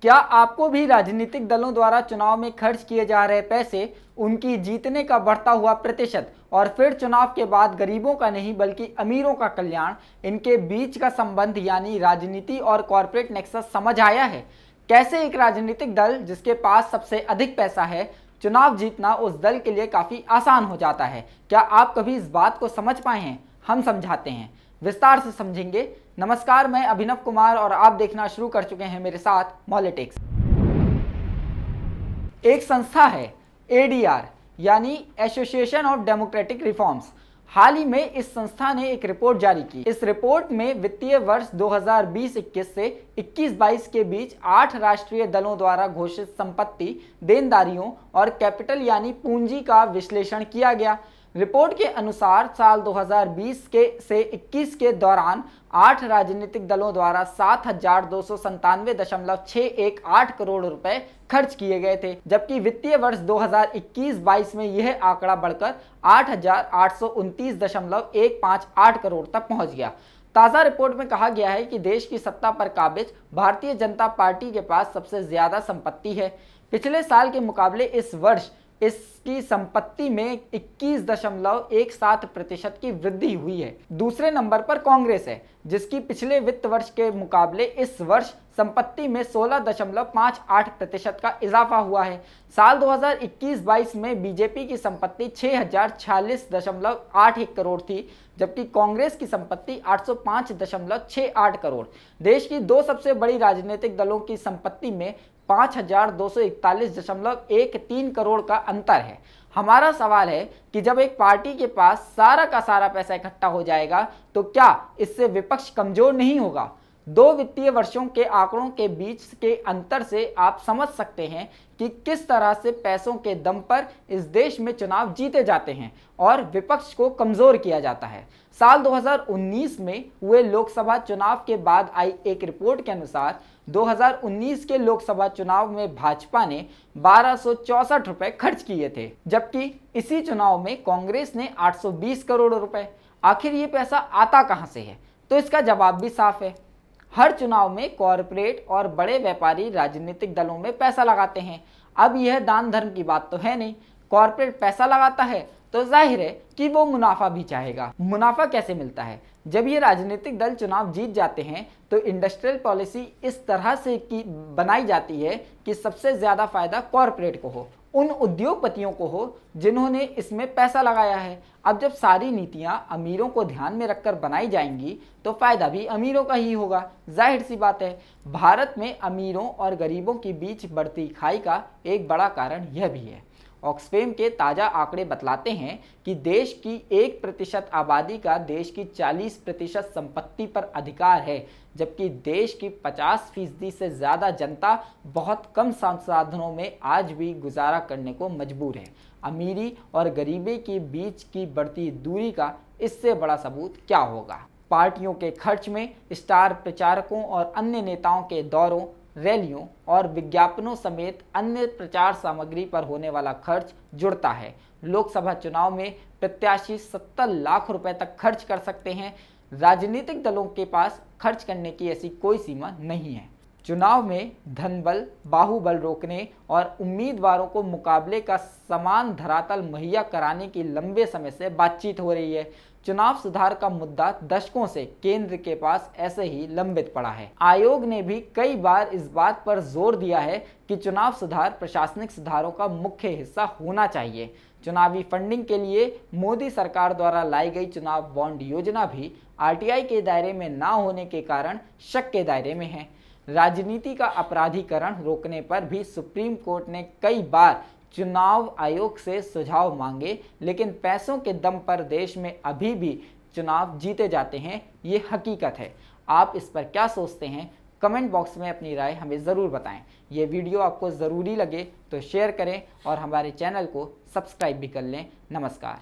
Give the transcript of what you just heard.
क्या आपको भी राजनीतिक दलों द्वारा चुनाव में खर्च किए जा रहे पैसे, उनकी जीतने का बढ़ता हुआ प्रतिशत और फिर चुनाव के बाद गरीबों का नहीं बल्कि अमीरों का कल्याण, इनके बीच का संबंध यानी राजनीति और कॉर्पोरेट नेक्सस समझ आया है? कैसे एक राजनीतिक दल जिसके पास सबसे अधिक पैसा है, चुनाव जीतना उस दल के लिए काफ़ी आसान हो जाता है? क्या आप कभी इस बात को समझ पाए हैं? हम समझाते हैं, विस्तार से समझेंगे। नमस्कार, मैं अभिनव कुमार और आप देखना शुरू कर चुके हैं मेरे साथ मॉलिटिक्स। एक संस्था है ADR यानी एसोसिएशन ऑफ डेमोक्रेटिक रिफॉर्म्स। हाल ही में इस संस्था ने एक रिपोर्ट जारी की। इस रिपोर्ट में वित्तीय वर्ष 2020-21 से 21-22 के बीच 8 राष्ट्रीय दलों द्वारा घोषित संपत्ति, देनदारियों और कैपिटल यानी पूंजी का विश्लेषण किया गया। रिपोर्ट के अनुसार साल 2020 से 21 के दौरान 8 राजनीतिक दलों द्वारा 7,297.618 करोड़ रुपए खर्च किए गए थे, जबकि वित्तीय वर्ष 2021-22 में यह आंकड़ा बढ़कर 8,829.158 करोड़ तक पहुंच गया। ताज़ा रिपोर्ट में कहा गया है कि देश की सत्ता पर काबिज भारतीय जनता पार्टी के पास सबसे ज्यादा संपत्ति है। पिछले साल के मुकाबले इस वर्ष इसकी संपत्ति में 21.17% की वृद्धि हुई है। दूसरे नंबर पर कांग्रेस है, जिसकी पिछले वित्त वर्ष के मुकाबले इस वर्ष संपत्ति में 16.58% का इजाफा हुआ है। साल 2021-22 में बीजेपी की संपत्ति 6,046.81 करोड़ थी, जबकि कांग्रेस की संपत्ति 805.68 करोड़। देश की दो सबसे बड़ी राजनीतिक दलों की संपत्ति में 5,241.13 करोड़ का अंतर है। हमारा सवाल है कि जब एक पार्टी के पास सारा का सारा पैसा इकट्ठा हो जाएगा तो क्या इससे विपक्ष कमजोर नहीं होगा? दो वित्तीय वर्षों के आंकड़ों के बीच के अंतर से आप समझ सकते हैं कि किस तरह से पैसों के दम पर इस देश में चुनाव जीते जाते हैं और विपक्ष को कमजोर किया जाता है। साल 2019 में हुए लोकसभा चुनाव के बाद आई एक रिपोर्ट के अनुसार 2019 के लोकसभा चुनाव में भाजपा ने 1264 रुपए खर्च किए थे, जबकि इसी चुनाव में कांग्रेस ने 820 करोड़ रुपए। आखिर ये पैसा आता कहां से है? तो इसका जवाब भी साफ है। हर चुनाव में कॉरपोरेट और बड़े व्यापारी राजनीतिक दलों में पैसा लगाते हैं। अब यह दान धर्म की बात तो है नहीं। कॉरपोरेट पैसा लगाता है तो जाहिर है कि वो मुनाफा भी चाहेगा। मुनाफा कैसे मिलता है? जब ये राजनीतिक दल चुनाव जीत जाते हैं तो इंडस्ट्रियल पॉलिसी इस तरह से बनाई जाती है कि सबसे ज्यादा फायदा कॉरपोरेट को हो, उन उद्योगपतियों को हो जिन्होंने इसमें पैसा लगाया है। अब जब सारी नीतियां अमीरों को ध्यान में रखकर बनाई जाएंगी तो फायदा भी अमीरों का ही होगा। जाहिर सी बात है। भारत में अमीरों और गरीबों के बीच बढ़ती खाई का एक बड़ा कारण यह भी है। ऑक्सफैम के ताज़ा आंकड़े बतलाते हैं कि देश की 1% आबादी का देश की 40% संपत्ति पर अधिकार है, जबकि देश की 50% से ज़्यादा जनता बहुत कम संसाधनों में आज भी गुजारा करने को मजबूर है। अमीरी और गरीबी के बीच की बढ़ती दूरी का इससे बड़ा सबूत क्या होगा? पार्टियों के खर्च में स्टार प्रचारकों और अन्य नेताओं के दौरों, रैलियों और विज्ञापनों समेत अन्य प्रचार सामग्री पर होने वाला खर्च जुड़ता है। लोकसभा चुनाव में प्रत्याशी 70 लाख रुपए तक खर्च कर सकते हैं। राजनीतिक दलों के पास खर्च करने की ऐसी कोई सीमा नहीं है। चुनाव में धनबल, बाहुबल रोकने और उम्मीदवारों को मुकाबले का समान धरातल मुहैया कराने की लंबे समय से बातचीत हो रही है। चुनाव सुधार का मुद्दा दशकों से केंद्र के पास ऐसे ही लंबित पड़ा है। आयोग ने भी कई बार इस बात पर जोर दिया है कि चुनाव सुधार प्रशासनिक सुधारों का मुख्य हिस्सा होना चाहिए। चुनावी फंडिंग के लिए मोदी सरकार द्वारा लाई गई चुनाव बॉन्ड योजना भी RTI के दायरे में ना होने के कारण शक के दायरे में है। राजनीति का अपराधीकरण रोकने पर भी सुप्रीम कोर्ट ने कई बार चुनाव आयोग से सुझाव मांगे, लेकिन पैसों के दम पर देश में अभी भी चुनाव जीते जाते हैं, ये हकीकत है। आप इस पर क्या सोचते हैं? कमेंट बॉक्स में अपनी राय हमें ज़रूर बताएं। ये वीडियो आपको ज़रूरी लगे तो शेयर करें और हमारे चैनल को सब्सक्राइब भी कर लें। नमस्कार।